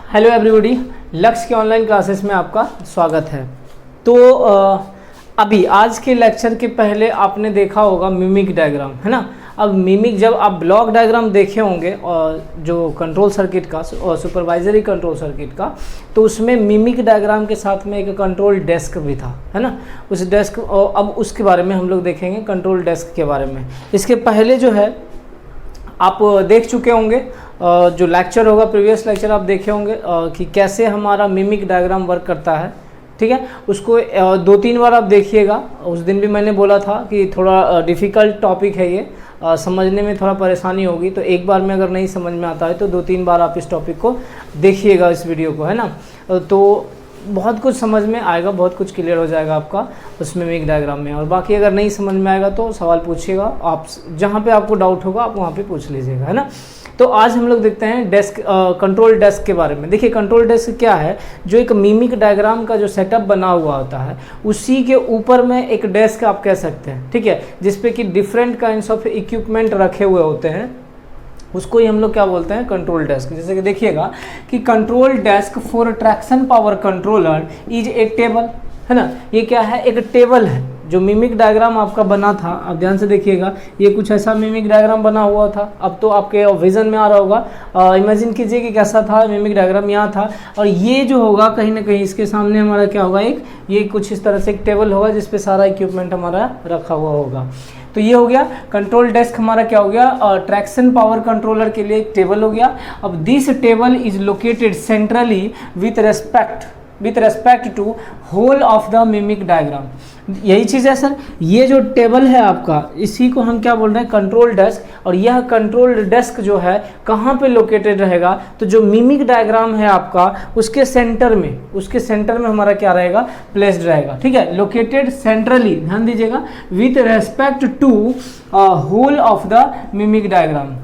Hello everybody, लक्ष्य के online classes में आपका स्वागत है। तो अभी आज के लेक्चर के पहले आपने देखा होगा मिमिक डायग्राम, है ना। अब मिमिक जब आप ब्लॉक डायग्राम देखे होंगे और जो कंट्रोल सर्किट का और सुपरवाइजरी कंट्रोल सर्किट का, तो उसमें मिमिक डायग्राम के साथ में एक कंट्रोल डेस्क भी था, है ना। उस डेस्क और अब उसके बारे में हम लोग देखेंगे, कंट्रोल डेस्क के बारे में। इसके पहले जो है आप देख चुके होंगे, जो लेक्चर होगा प्रीवियस लेक्चर आप देखे होंगे कि कैसे हमारा मिमिक डायग्राम वर्क करता है, ठीक है। उसको 2-3 बार आप देखिएगा। उस दिन भी मैंने बोला था कि थोड़ा डिफ़िकल्ट टॉपिक है ये, समझने में थोड़ा परेशानी होगी, तो एक बार में अगर नहीं समझ में आता है तो 2-3 बार आप इस टॉपिक को देखिएगा, इस वीडियो को, है ना। तो बहुत कुछ समझ में आएगा, बहुत कुछ क्लियर हो जाएगा आपका उस मिमिक डायग्राम में। और बाकी अगर नहीं समझ में आएगा तो सवाल पूछिएगा, आप जहाँ पे आपको डाउट होगा आप वहाँ पे पूछ लीजिएगा, है ना। तो आज हम लोग देखते हैं डेस्क, कंट्रोल डेस्क के बारे में। देखिए कंट्रोल डेस्क क्या है, जो एक मिमिक डायग्राम का जो सेटअप बना हुआ होता है उसी के ऊपर में एक डेस्क आप कह सकते हैं, ठीक है, जिसपे कि डिफरेंट काइंड्स ऑफ इक्विपमेंट रखे हुए होते हैं, उसको ही हम लोग क्या बोलते हैं, कंट्रोल डेस्क। जैसे कि देखिएगा कि control desk for traction power controller is a table, है ना। ये क्या है, एक टेबल है। जो मिमिक डायग्राम आपका बना था, आप ध्यान से देखिएगा, ये कुछ ऐसा मिमिक डायग्राम बना हुआ था। अब तो आपके विजन में आ रहा होगा, इमेजिन कीजिए कि कैसा था मिमिक डायग्राम, यहाँ था। और ये जो होगा कहीं ना कहीं इसके सामने हमारा क्या होगा, ये कुछ इस तरह से एक टेबल होगा जिसपे सारा इक्विपमेंट हमारा रखा हुआ होगा। तो ये हो गया कंट्रोल डेस्क, हमारा क्या हो गया, ट्रैक्शन पावर कंट्रोलर के लिए एक टेबल हो गया। अब this table is located centrally with respect to whole of the mimic diagram. यही चीज़ है सर, ये जो टेबल है आपका, इसी को हम क्या बोल रहे हैं, कंट्रोल डेस्क। और यह कंट्रोल डेस्क जो है कहाँ पे लोकेटेड रहेगा, तो जो मिमिक डायग्राम है आपका उसके सेंटर में हमारा क्या रहेगा, प्लेस्ड रहेगा, ठीक है, लोकेटेड सेंट्रली, ध्यान दीजिएगा, with respect to whole of the mimic diagram.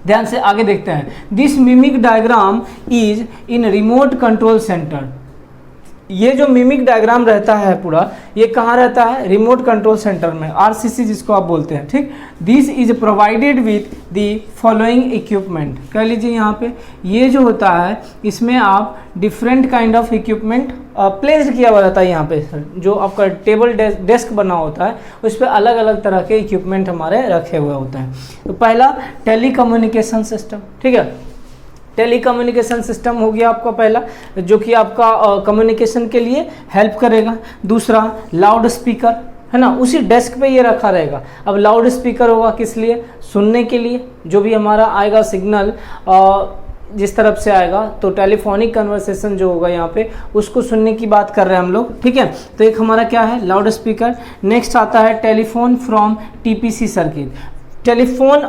ध्यान से आगे देखते हैं। This mimic diagram is in remote control centre. ये जो मिमिक डायग्राम रहता है पूरा, ये कहाँ रहता है, रिमोट कंट्रोल सेंटर में, आरसीसी जिसको आप बोलते हैं, ठीक। This is provided with the following equipment. कह लीजिए यहाँ पे ये जो होता है, इसमें आप different kind of equipment placed किया हुआ रहता है। यहाँ पे जो आपका टेबल डेस्क बना होता है उस पर अलग अलग तरह के इक्विपमेंट हमारे रखे हुए होते हैं। तो पहला टेली कम्युनिकेशन सिस्टम, ठीक है, टेली कम्युनिकेशन सिस्टम हो गया आपका पहला, जो कि आपका कम्युनिकेशन के लिए हेल्प करेगा। दूसरा लाउड स्पीकर, है ना, उसी डेस्क पे ये रखा रहेगा। अब लाउड स्पीकर होगा किस लिए, सुनने के लिए, जो भी हमारा आएगा सिग्नल जिस तरफ से आएगा, तो टेलीफोनिक कन्वर्सेशन जो होगा यहाँ पे उसको सुनने की बात कर रहे हैं हम लोग, ठीक है। तो एक हमारा क्या है, लाउड स्पीकर। नेक्स्ट आता है telephone from TPC circuit. Telephone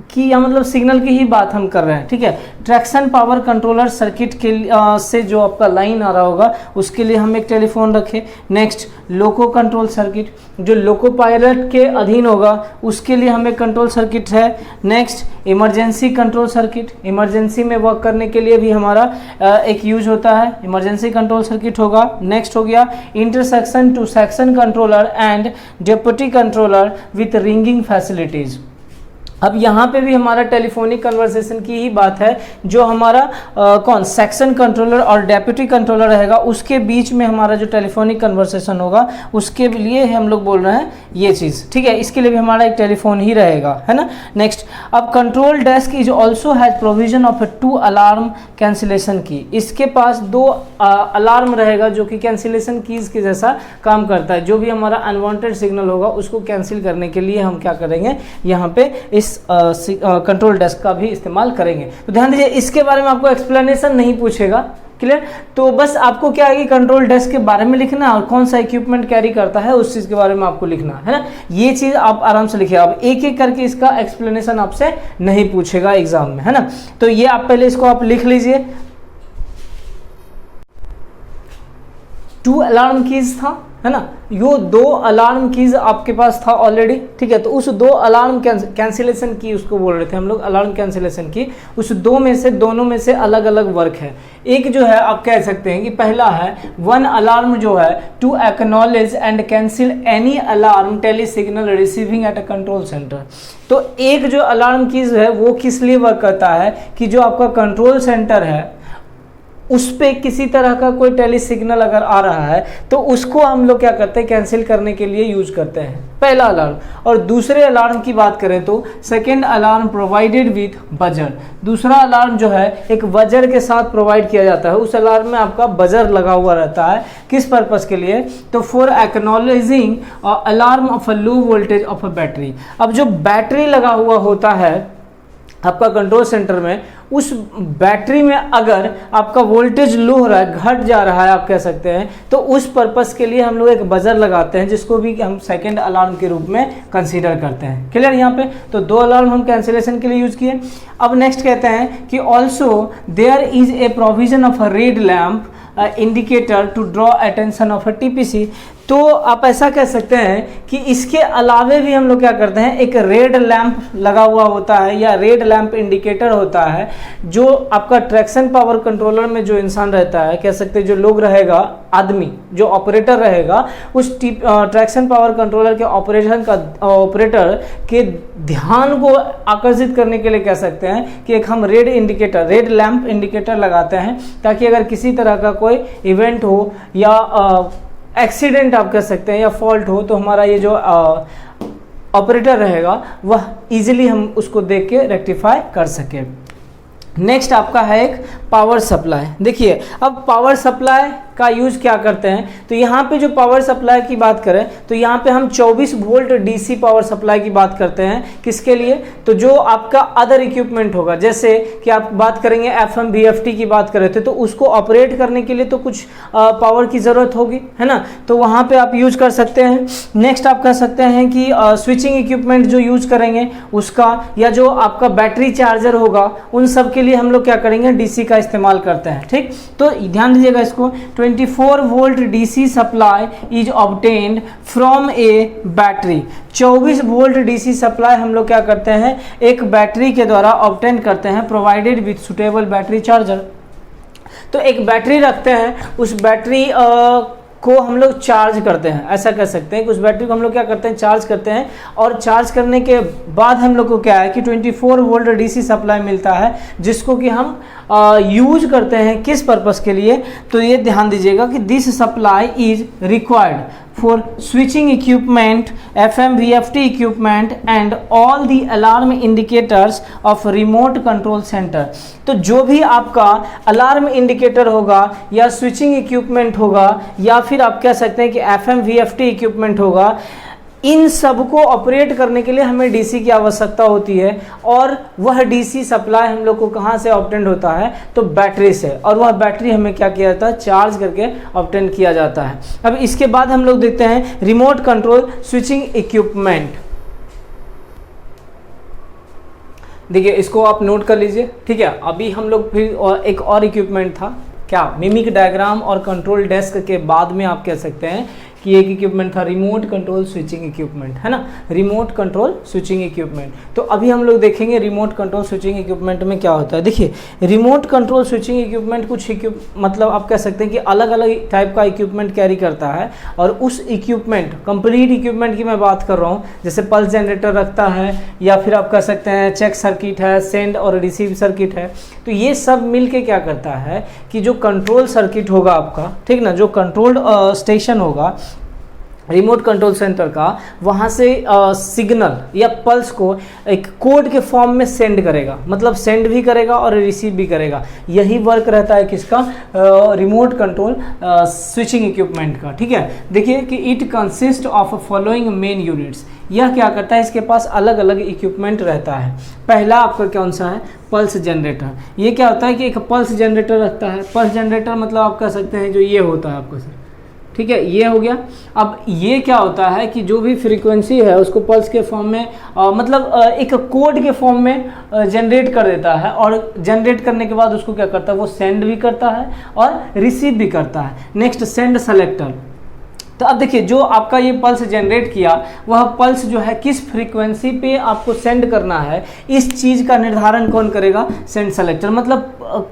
की या मतलब सिग्नल की ही बात हम कर रहे हैं, ठीक है। ट्रैक्शन पावर कंट्रोलर सर्किट के से जो आपका लाइन आ रहा होगा उसके लिए हम एक टेलीफोन रखें। नेक्स्ट लोको कंट्रोल सर्किट, जो लोको पायलट के अधीन होगा उसके लिए हमें कंट्रोल सर्किट है। Next emergency control circuit, emergency में वर्क करने के लिए भी हमारा एक यूज होता है, इमरजेंसी कंट्रोल सर्किट होगा। नेक्स्ट हो गया intersection to section controller and deputy controller with ringing facilities. अब यहाँ पे भी हमारा टेलीफोनिक कन्वर्सेशन की ही बात है, जो हमारा कौन सेक्शन कंट्रोलर और डेप्यूटी कंट्रोलर रहेगा उसके बीच में हमारा जो टेलीफोनिक कन्वर्सेशन होगा उसके लिए हम लोग बोल रहे हैं ये चीज़, ठीक है। इसके लिए भी हमारा एक टेलीफोन ही रहेगा, है ना। नेक्स्ट, अब control desk is also has provision of 2 alarm cancellation की। इसके पास 2 अलार्म रहेगा जो कि कैंसिलेशन कीज के जैसा काम करता है। जो भी हमारा अनवांटेड सिग्नल होगा उसको कैंसिल करने के लिए हम क्या करेंगे, यहाँ पे इस कंट्रोल डेस्क का भी इस्तेमाल करेंगे। तो ध्यान दीजिए, इसके बारे में आपको एक्सप्लेनेशन नहीं पूछेगा, क्लियर। तो बस आपको क्या है कि कंट्रोल डेस्क के बारे में लिखना है और कौन सा इक्विपमेंट कैरी करता है उस चीज़ के बारे में आपको लिखना है ना। ये चीज़ आप आराम से लिखिए। अब एक एक करके इसका एक्सप्लेनेशन आपसे नहीं पूछेगा एग्जाम में, है ना। तो ये आप पहले इसको आप लिख लीजिए। 2 अलार्म कीज था, है ना, यो 2 अलार्म कीज आपके पास था ऑलरेडी, ठीक है। तो उस 2 अलार्म कैंसिलेशन की उसको बोल रहे थे हम लोग, अलार्म कैंसिलेशन की। उस दोनों में से अलग अलग वर्क है। एक जो है आप कह सकते हैं कि पहला है 1 अलार्म जो है to acknowledge and cancel any alarm tele signal receiving at a control centre. तो एक जो अलार्म कीज है वो किस लिए वर्क करता है कि जो आपका कंट्रोल सेंटर है उस पर किसी तरह का कोई टेली सिग्नल अगर आ रहा है तो उसको हम लोग क्या करते हैं, कैंसिल करने के लिए यूज करते हैं पहला अलार्म। और दूसरे अलार्म की बात करें तो second alarm provided with buzzer. दूसरा अलार्म जो है एक बजर के साथ प्रोवाइड किया जाता है। उस अलार्म में आपका बजर लगा हुआ रहता है, किस पर्पस के लिए, तो for acknowledging alarm of a low voltage of a battery. अब जो बैटरी लगा हुआ होता है आपका कंट्रोल सेंटर में, उस बैटरी में अगर आपका वोल्टेज लो हो रहा है, घट जा रहा है आप कह सकते हैं, तो उस पर्पस के लिए हम लोग एक बजर लगाते हैं जिसको भी हम सेकंड अलार्म के रूप में कंसीडर करते हैं। क्लियर यहाँ पे? तो दो अलार्म हम कैंसिलेशन के लिए यूज किए। अब नेक्स्ट कहते हैं कि also there is a provision of a red lamp indicator to draw attention of a TPC. तो आप ऐसा कह सकते हैं कि इसके अलावे भी हम लोग क्या करते हैं, एक रेड लैंप लगा हुआ होता है या रेड लैंप इंडिकेटर होता है जो आपका ट्रैक्शन पावर कंट्रोलर में जो इंसान रहता है, कह सकते हैं जो लोग रहेगा, आदमी जो ऑपरेटर रहेगा, उस ट्रैक्शन पावर कंट्रोलर के ऑपरेटर के ध्यान को आकर्षित करने के लिए कह सकते हैं कि एक हम रेड लैंप इंडिकेटर लगाते हैं, ताकि अगर किसी तरह का कोई इवेंट हो या एक्सीडेंट आप कह सकते हैं या फॉल्ट हो, तो हमारा ये जो ऑपरेटर रहेगा वह इजीली हम उसको देख के रेक्टिफाई कर सके। नेक्स्ट आपका है एक पावर सप्लाई। देखिए अब पावर सप्लाई का यूज क्या करते हैं, तो यहाँ पे जो पावर सप्लाई की बात करें तो यहाँ पे हम 24 वोल्ट डीसी पावर सप्लाई की बात करते हैं। किसके लिए, तो जो आपका अदर इक्विपमेंट होगा, जैसे कि आप बात करेंगे एफएम वीएफटी की बात कर रहे थे, तो उसको ऑपरेट करने के लिए तो कुछ पावर की ज़रूरत होगी, है ना, तो वहाँ पे आप यूज कर सकते हैं। नेक्स्ट आप कह सकते हैं कि स्विचिंग इक्विपमेंट जो यूज करेंगे उसका, या जो आपका बैटरी चार्जर होगा, उन सब के लिए हम लोग क्या करेंगे, डीसी का इस्तेमाल करते हैं। ठीक, तो ध्यान दीजिएगा इसको। 24 volt DC supply is obtained from A battery. 24 volt DC supply हम लोग क्या करते हैं, एक बैटरी के द्वारा ऑब्टेन करते हैं, provided with suitable battery charger. तो एक बैटरी रखते हैं, उस बैटरी को हम लोग चार्ज करते हैं, ऐसा कह सकते हैं कि उस बैटरी को हम लोग क्या करते हैं, चार्ज करते हैं, और चार्ज करने के बाद हम लोग को क्या है कि 24 वोल्ट डीसी सप्लाई मिलता है, जिसको कि हम यूज करते हैं किस पर्पस के लिए, तो ये ध्यान दीजिएगा कि this supply is required for switching equipment, FM VFT equipment and all the alarm indicators of remote control centre. तो जो भी आपका अलार्म इंडिकेटर होगा या स्विचिंग इक्विपमेंट होगा या फिर आप कह सकते हैं कि एफएम वीएफटी इक्विपमेंट होगा, इन सब को ऑपरेट करने के लिए हमें डीसी की आवश्यकता होती है, और वह डीसी सप्लाई हम लोग को कहाँ से ऑब्टेन होता है, तो बैटरी से, और वह बैटरी हमें क्या किया जाता है, चार्ज करके ऑब्टेन किया जाता है। अब इसके बाद हम लोग देखते हैं रिमोट कंट्रोल स्विचिंग इक्विपमेंट। देखिए इसको आप नोट कर लीजिए, ठीक है। अभी हम लोग फिर एक और इक्विपमेंट था, क्या, मिमिक डायग्राम और कंट्रोल डेस्क के बाद में आप कह सकते हैं कि एक इक्विपमेंट था रिमोट कंट्रोल स्विचिंग इक्विपमेंट, है ना, रिमोट कंट्रोल स्विचिंग इक्विपमेंट। तो अभी हम लोग देखेंगे रिमोट कंट्रोल स्विचिंग इक्विपमेंट में क्या होता है। देखिए रिमोट कंट्रोल स्विचिंग इक्विपमेंट कुछ मतलब आप कह सकते हैं कि अलग अलग टाइप का इक्विपमेंट कैरी करता है, और उस इक्विपमेंट, कंप्लीट इक्विपमेंट की मैं बात कर रहा हूँ, जैसे पल्स जनरेटर रखता है, या फिर आप कह सकते हैं चेक सर्किट है, सेंड और रिसीव सर्किट है। तो ये सब मिल के क्या करता है कि जो कंट्रोल सर्किट होगा आपका, ठीक ना, जो कंट्रोल स्टेशन होगा रिमोट कंट्रोल सेंटर का, वहाँ से सिग्नल या पल्स को एक कोड के फॉर्म में सेंड करेगा, मतलब सेंड भी करेगा और रिसीव भी करेगा। यही वर्क रहता है किसका, रिमोट कंट्रोल स्विचिंग इक्विपमेंट का, ठीक है। देखिए कि it consist of following main units. यह क्या करता है, इसके पास अलग अलग इक्विपमेंट रहता है। पहला आपका कौन सा है, पल्स जनरेटर। ये क्या होता है कि एक पल्स जनरेटर रखता है। पल्स जनरेटर मतलब आप कह सकते हैं जो ये होता है आपका, सर, ठीक है, ये हो गया। अब ये क्या होता है कि जो भी फ्रीक्वेंसी है उसको पल्स के फॉर्म में मतलब एक कोड के फॉर्म में जनरेट कर देता है, और जनरेट करने के बाद उसको क्या करता है, वो सेंड भी करता है और रिसीव भी करता है। Next send selector. तो अब देखिए जो आपका ये पल्स जनरेट किया, वह पल्स जो है किस फ्रीक्वेंसी पे आपको सेंड करना है, इस चीज़ का निर्धारण कौन करेगा, सेंड सेलेक्टर। मतलब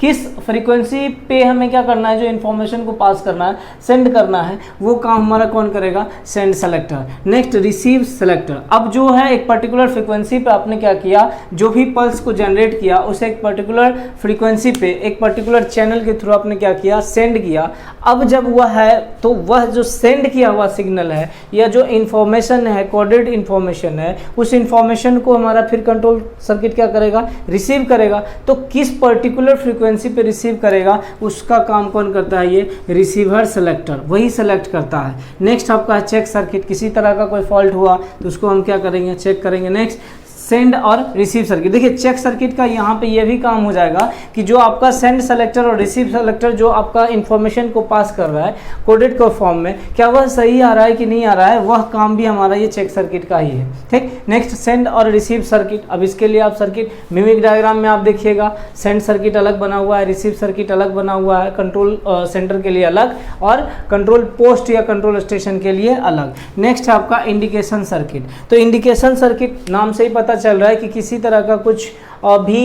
किस फ्रीक्वेंसी पे हमें क्या करना है, जो इन्फॉर्मेशन को पास करना है, सेंड करना है, वो काम हमारा कौन करेगा, send selector. Next receive selector. अब जो है एक पर्टिकुलर फ्रीक्वेंसी पे आपने क्या किया, जो भी पल्स को जनरेट किया उसे एक पर्टिकुलर फ्रीक्वेंसी पे एक पर्टिकुलर चैनल के थ्रू आपने क्या किया, सेंड किया। अब जब वह है तो वह जो सेंड किया हुआ सिग्नल है या जो इन्फॉर्मेशन है, कोडेड इन्फॉर्मेशन है, उस इन्फॉर्मेशन को हमारा फिर कंट्रोल सर्किट क्या करेगा, रिसीव करेगा। तो किस पर्टिकुलर फ्रीक्वेंसी पे रिसीव करेगा उसका काम कौन करता है, ये रिसीवर सेलेक्टर, वही सेलेक्ट करता है। नेक्स्ट आपका चेक सर्किट, किसी तरह का कोई फॉल्ट हुआ तो उसको हम क्या करेंगे, चेक करेंगे। नेक्स्ट सेंड और रिसीव सर्किट। देखिए चेक सर्किट का यहाँ पे ये भी काम हो जाएगा कि जो आपका सेंड सेलेक्टर और रिसीव सेलेक्टर जो आपका इंफॉर्मेशन को पास कर रहा है कोडेड को फॉर्म में, क्या वह सही आ रहा है कि नहीं आ रहा है, वह काम भी हमारा ये चेक सर्किट का ही है। ठीक, नेक्स्ट सेंड और रिसीव सर्किट। अब इसके लिए आप सर्किट मिमिक डायग्राम में आप देखिएगा, सेंड सर्किट अलग बना हुआ है, रिसीव सर्किट अलग बना हुआ है, कंट्रोल सेंटर के लिए अलग और कंट्रोल पोस्ट या कंट्रोल स्टेशन के लिए अलग। नेक्स्ट है आपका इंडिकेशन सर्किट। तो इंडिकेशन सर्किट नाम से ही पता चल रहा है कि किसी तरह का कुछ भी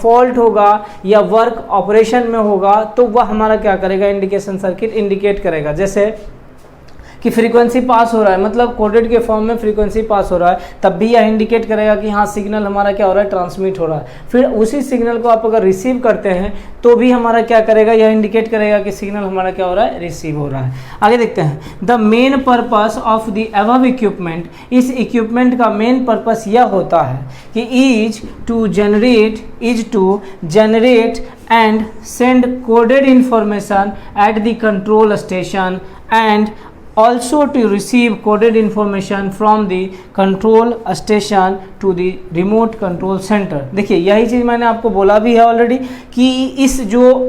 फॉल्ट होगा या वर्क ऑपरेशन में होगा तो वह हमारा क्या करेगा, इंडिकेशन सर्किट इंडिकेट करेगा। जैसे कि फ्रीक्वेंसी पास हो रहा है, मतलब कोडेड के फॉर्म में फ्रीक्वेंसी पास हो रहा है, तब भी यह इंडिकेट करेगा कि हाँ सिग्नल हमारा क्या हो रहा है, ट्रांसमिट हो रहा है। फिर उसी सिग्नल को आप अगर रिसीव करते हैं तो भी हमारा क्या करेगा, यह इंडिकेट करेगा कि सिग्नल हमारा क्या हो रहा है, रिसीव हो रहा है। आगे देखते हैं, the main purpose of the above equipment. इस इक्विपमेंट का मेन पर्पस यह होता है कि is to generate and send coded information at the control station and also to receive coded information from the control station to the remote control center। देखिए यही चीज़ मैंने आपको बोला भी है ऑलरेडी कि इस जो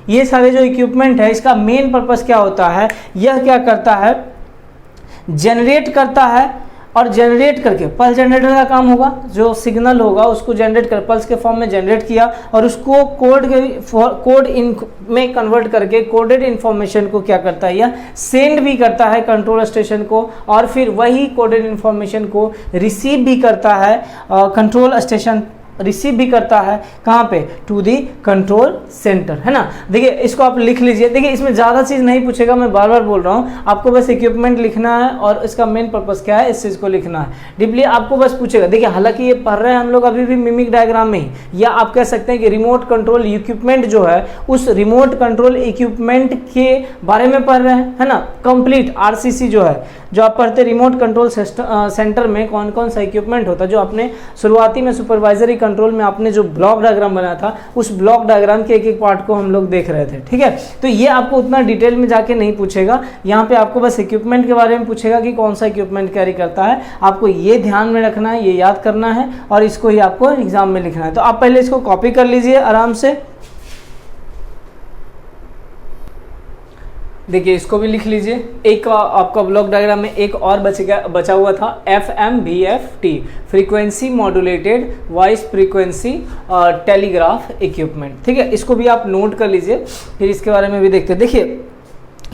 ये सारे जो इक्विपमेंट है इसका मेन पर्पस क्या होता है, यह क्या करता है, जनरेट करता है और जनरेट करके पल्स जनरेटर का काम होगा, जो सिग्नल होगा उसको जनरेट कर पल्स के फॉर्म में जनरेट किया और उसको कोड में कन्वर्ट करके कोडेड इन्फॉर्मेशन को क्या करता है, यह सेंड भी करता है कंट्रोल स्टेशन को और फिर वही कोडेड इन्फॉर्मेशन को रिसीव भी करता है, कंट्रोल स्टेशन रिसीव भी करता है कहाँ पे, टू दी कंट्रोल सेंटर, है ना। देखिए इसको आप लिख लीजिए। देखिए इसमें ज़्यादा चीज़ नहीं पूछेगा, मैं बार बार बोल रहा हूँ, आपको बस इक्विपमेंट लिखना है और इसका मेन पर्पस क्या है, इस चीज़ को लिखना है। डीपली आपको बस पूछेगा। देखिए हालांकि ये पढ़ रहे हैं हम लोग अभी भी मिमिक डायग्राम में ही, या आप कह सकते हैं कि रिमोट कंट्रोल इक्विपमेंट जो है उस रिमोट कंट्रोल इक्विपमेंट के बारे में पढ़ रहे हैं, है ना। कंप्लीट RCC जो है, जो आप पढ़ते रिमोट कंट्रोल सेंटर में कौन कौन सा इक्विपमेंट होता है, जो आपने शुरुआती में सुपरवाइजरी कंट्रोल में आपने जो ब्लॉक डायग्राम बनाया था उस ब्लॉक डायग्राम के एक एक पार्ट को हम लोग देख रहे थे। ठीक है, तो ये आपको उतना डिटेल में जाके नहीं पूछेगा, यहाँ पे आपको बस इक्विपमेंट के बारे में पूछेगा कि कौन सा इक्विपमेंट कैरी करता है। आपको ये ध्यान में रखना है, ये याद करना है और इसको ही आपको एग्जाम में लिखना है। तो आप पहले इसको कॉपी कर लीजिए आराम से। देखिए इसको भी लिख लीजिए। एक आपका ब्लॉक डायग्राम में एक और बचा हुआ था, FMVFT, frequency modulated voice frequency telegraph equipment. ठीक है, इसको भी आप नोट कर लीजिए, फिर इसके बारे में भी देखते हैं। देखिए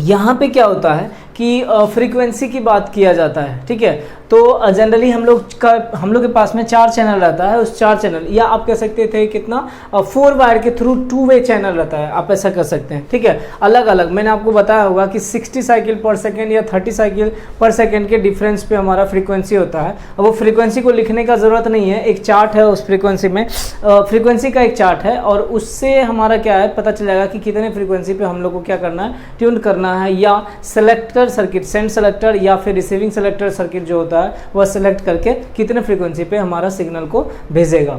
यहाँ पे क्या होता है कि फ्रीक्वेंसी की बात किया जाता है। ठीक है, तो जनरली हम लोग के पास में 4 चैनल रहता है, उस 4 चैनल या आप कह सकते थे कितना 4 वायर के थ्रू 2 वे चैनल रहता है, आप ऐसा कर सकते हैं। ठीक है, अलग अलग मैंने आपको बताया होगा कि 60 साइकिल पर सेकेंड या 30 साइकिल पर सेकेंड के डिफरेंस पे हमारा फ्रीक्वेंसी होता है। अब वो फ्रीक्वेंसी को लिखने का ज़रूरत नहीं है, एक चार्ट है उस फ्रीक्वेंसी में, फ्रीक्वेंसी का एक चार्ट है और उससे हमारा क्या है पता चल जाएगा कि कितने फ्रीक्वेंसी पे हम लोग को क्या करना है, ट्यून करना है, या सेलेक्टर सर्किट, सेंड सेलेक्टर या फिर रिसीविंग सेलेक्टर सर्किट जो होता है वह सेलेक्ट करके कितने फ्रीक्वेंसी पे हमारा सिग्नल को भेजेगा।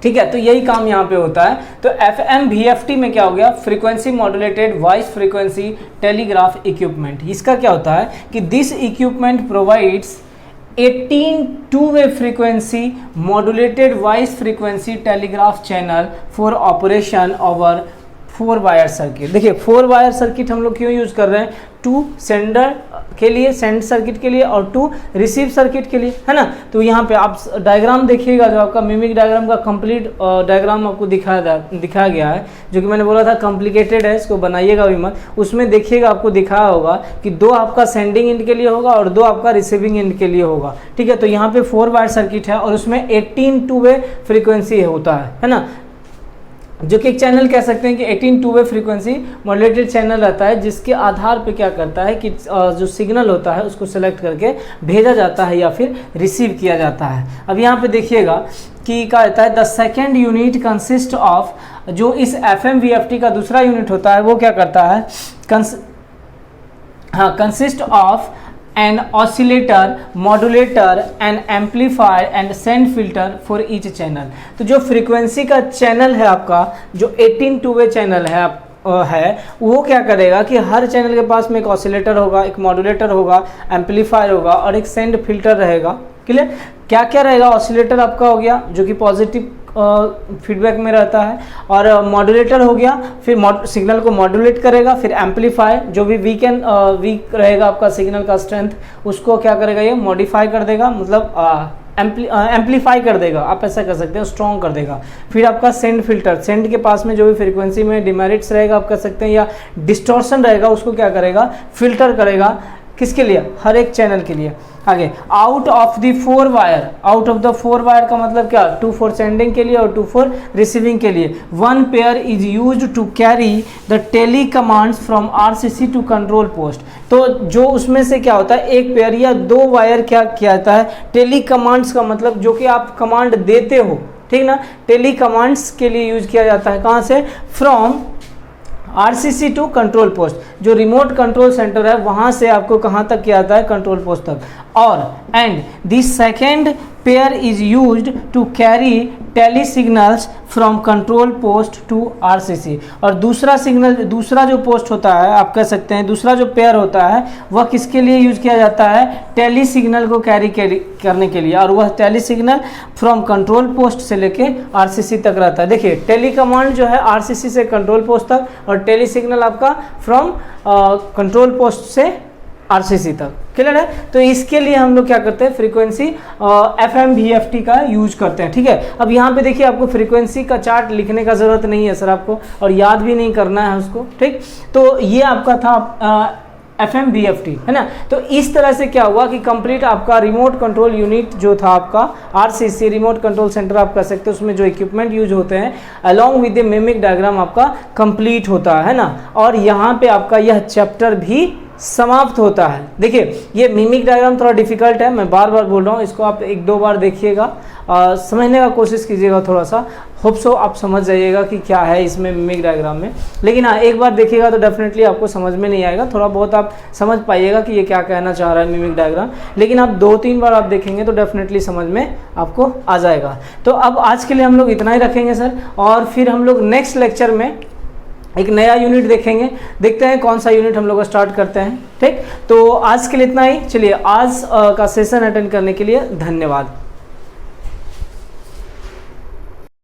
ठीक है, तो यही काम यहाँ पे होता है। तो FMVFT में क्या हो गया, frequency modulated voice frequency telegraph equipment. इसका क्या होता है कि this equipment provides 18 two way frequency modulated voice frequency telegraph channel for operation over 4 wire circuit. देखिए 4 वायर सर्किट हम लोग क्यों यूज कर रहे हैं, 2 सेंडर के लिए, सेंड सर्किट के लिए और 2 रिसीव सर्किट के लिए, है ना। तो यहाँ पे आप डायग्राम देखिएगा, जो आपका मिमिक डायग्राम का कंप्लीट डायग्राम आपको दिखाया गया है, जो कि मैंने बोला था कॉम्प्लिकेटेड है, इसको बनाइएगा भी मत। उसमें देखिएगा आपको दिखाया होगा कि 2 आपका सेंडिंग एंड के लिए होगा और 2 आपका रिसीविंग एंड के लिए होगा। ठीक है, तो यहाँ पे 4 वायर सर्किट है और उसमें 18 2-वे फ्रीक्वेंसी होता है ना। जो कि एक चैनल कह सकते हैं कि 18 two way frequency modulated channel रहता है, जिसके आधार पे क्या करता है कि जो सिग्नल होता है उसको सेलेक्ट करके भेजा जाता है या फिर रिसीव किया जाता है। अब यहाँ पे देखिएगा कि क्या रहता है, the second unit consist of, जो इस FM VFT का दूसरा यूनिट होता है वो क्या करता है, consist of an oscillator, modulator, an amplifier and send filter for each channel। तो जो फ्रीक्वेंसी का चैनल है आपका, जो 18 टू वे चैनल है वो क्या करेगा कि हर चैनल के पास में एक ऑसिलेटर होगा, एक मॉड्यूलेटर होगा, एम्पलीफायर होगा और एक सेंड फिल्टर रहेगा। क्लियर? क्या क्या रहेगा? ऑसिलेटर आपका हो गया जो कि पॉजिटिव फीडबैक में रहता है, और मॉड्यूलेटर हो गया, फिर सिग्नल को मॉड्यूलेट करेगा, फिर एम्पलीफायर जो भी वीक रहेगा आपका सिग्नल का स्ट्रेंथ, उसको क्या करेगा, ये मॉडिफाई कर देगा, मतलब एम्पलीफाई कर देगा, आप ऐसा कर सकते हैं, स्ट्रॉन्ग कर देगा। फिर आपका सेंड फिल्टर, सेंड के पास में जो भी फ्रीक्वेंसी में डिमेरिट्स रहेगा आप कह सकते हैं या डिस्टॉर्शन रहेगा उसको क्या करेगा, फिल्टर करेगा। किसके लिए? हर एक चैनल के लिए। आगे, out of the 4 wire, out of the 4 wire का मतलब क्या, 2 फॉर सेंडिंग के लिए और 2 फॉर रिसीविंग के लिए। 1 pair is used to carry the tele commands from RCC to control post. तो जो उसमें से क्या होता है, एक पेयर या 2 वायर क्या किया जाता है, टेली कमांड्स का मतलब जो कि आप कमांड देते हो, ठीक ना, टेली कमांड्स के लिए यूज किया जाता है। कहाँ से? From RCC to control post, जो रिमोट कंट्रोल सेंटर है वहां से आपको कहां तक किया जाता है, कंट्रोल पोस्ट तक। और and this second pair is used to carry tele signals from control post to RCC। और दूसरा सिग्नल, दूसरा जो पोस्ट होता है आप कह सकते हैं, दूसरा जो पेयर होता है वह किसके लिए यूज किया जाता है, टेली सिग्नल को कैरी करने के लिए, और वह tele signal from control post से लेके RCC तक रहता है। देखिए, टेली कमांड जो है RCC से कंट्रोल पोस्ट तक, और टेली सिग्नल आपका फ्रॉम कंट्रोल पोस्ट से RCC तक। क्लियर है? तो इसके लिए हम लोग क्या करते हैं, फ्रीक्वेंसी FM VFT का यूज करते हैं। ठीक है, अब यहाँ पे देखिए आपको फ्रीक्वेंसी का चार्ट लिखने का जरूरत नहीं है सर आपको, और याद भी नहीं करना है उसको। ठीक, तो ये आपका था FM VFT, है ना। तो इस तरह से क्या हुआ कि कंप्लीट आपका रिमोट कंट्रोल यूनिट जो था आपका RCC, रिमोट कंट्रोल सेंटर आप कह सकते हैं, उसमें जो इक्विपमेंट यूज होते हैं along with the mimic diagram आपका कंप्लीट होता है ना। और यहाँ पे आपका यह चैप्टर भी समाप्त होता है। देखिए, ये मिमिक डायग्राम थोड़ा डिफिकल्ट है, मैं बार बार बोल रहा हूँ, इसको आप 1-2 बार देखिएगा, समझने का कोशिश कीजिएगा थोड़ा सा, होप सो आप समझ जाइएगा कि क्या है इसमें मिमिक डायग्राम में। लेकिन हाँ, एक बार देखिएगा तो डेफिनेटली आपको समझ में नहीं आएगा, थोड़ा बहुत आप समझ पाइएगा कि ये क्या कहना चाह रहा है मिमिक डायग्राम, लेकिन आप 2-3 बार आप देखेंगे तो डेफिनेटली समझ में आपको आ जाएगा। तो अब आज के लिए हम लोग इतना ही रखेंगे सर, और फिर हम लोग नेक्स्ट लेक्चर में एक नया यूनिट देखेंगे, देखते हैं कौन सा यूनिट हम लोग स्टार्ट करते हैं। ठीक, तो आज के लिए इतना ही। चलिए, आज का सेशन अटेंड करने के लिए धन्यवाद।